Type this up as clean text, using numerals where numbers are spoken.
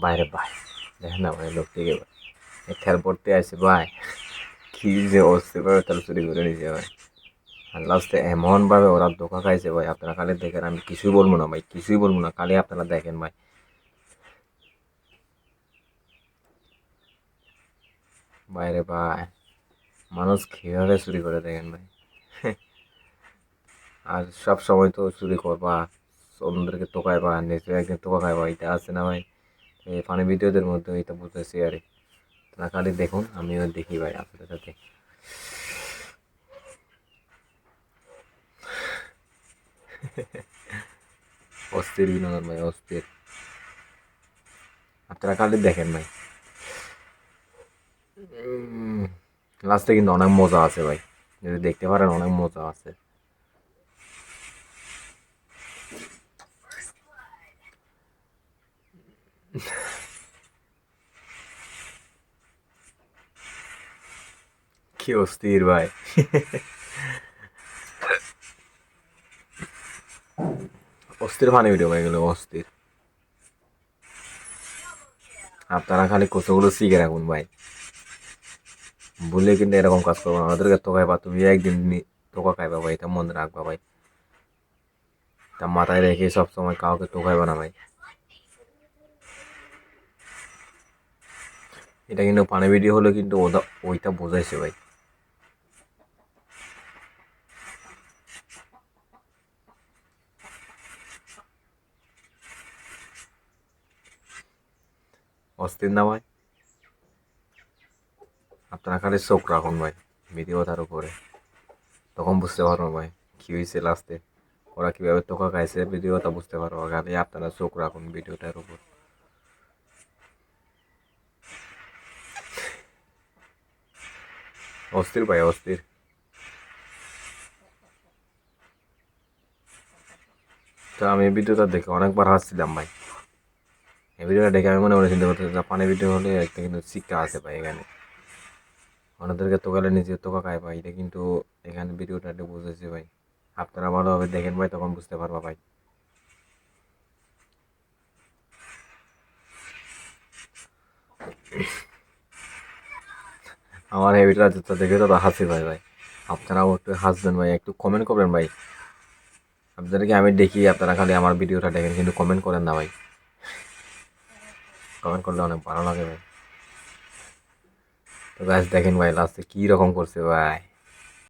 বাইরে ভাই দেখেন না ভাই লোকটিকে ভাই খেয়াল পড়তে আসে ভাই কি যে অস্থিরভাবে তাহলে চুরি করে নিয়েছে ভাই আর লাস্টে এমনভাবে ওরা ধোকা খাইছে ভাই আপনারা খালি দেখেন আমি কিছুই বলবো না ভাই কিছুই বলবো না খালি আপনারা দেখেন ভাই বাইরে ভাই মানুষ কীভাবে চুরি করে দেখেন ভাই আর সব সময় তো চুরি করবা অন্যদেরকে টোকাইবা নিজে একদিন টোকা খাইবা এটা আছে না ভাই এই ফানি ভিডিওদের মধ্যে এটা বুঝতেছি আরে তারা খালি দেখুন আমিও দেখি ভাই আপনাদের সাথে অস্থির বিনোদন ভাই অস্থির আপনারা খালি দেখেন ভাই লাস্টে কিন্তু অনেক মজা আছে ভাই যদি দেখতে পারেন অনেক মজা আছে কি অস্থির ভাই অস্থির ফানি ভিডিও ভাই এগুলো অস্থির আপনারা খালি কতগুলো শিখে রাখুন ভাই ভুলে কিন্তু এরকম কাজ করবো না ওদেরকে তোকাইবা তুমি একদিন তোকা খাইবা ভাই এটা মনে রাখবা ভাই তা মাথায় রেখে সবসময় কাউকে তোকাইবা না ভাই এটা কিন্তু পানি ভিডিও হলে কিন্তু ওইটা বোঝাইছে ভাই অস্থির না ভাই আপনারা খালি চোখ রাখুন ভাই ভিডিওটার উপরে তখন বুঝতে পারবো ভাই কি হয়েছে লাস্টে ওরা কীভাবে তোকা খাইছে ভিডিওটা বুঝতে পারবো খালি আপনারা চোখ রাখুন ভিডিওটার উপর অস্থির ভাই অস্থির তো আমি এই ভিডিওটা দেখে অনেকবার হাসছিলাম ভাই এই ভিডিওটা দেখে আমি মনে মনে চিন্তা করতে জাপানি ভিডিও হলে একটা কিন্তু শিক্ষা আছে ভাই এখানে অন্যদেরকে তোকালে নিজে তোকা খায় ভাই এটা কিন্তু এখানে ভিডিওটা একটু বুঝেছি ভাই আপনারা ভালোভাবে দেখেন ভাই তখন বুঝতে পারবা ভাই আমার এই ভিডিওটা দেখে তো হাসি ভাই ভাই আপনারাও একটু হাসবেন ভাই একটু কমেন্ট করবেন ভাই আপনাদেরকে আমি দেখি আপনারা খালি আমার ভিডিওটা দেখেন কিন্তু কমেন্ট করেন না ভাই কমেন্ট করলে অনেক ভালো লাগে ভাই তো গাছ দেখেন ভাই লাস্টে কী রকম করছে ভাই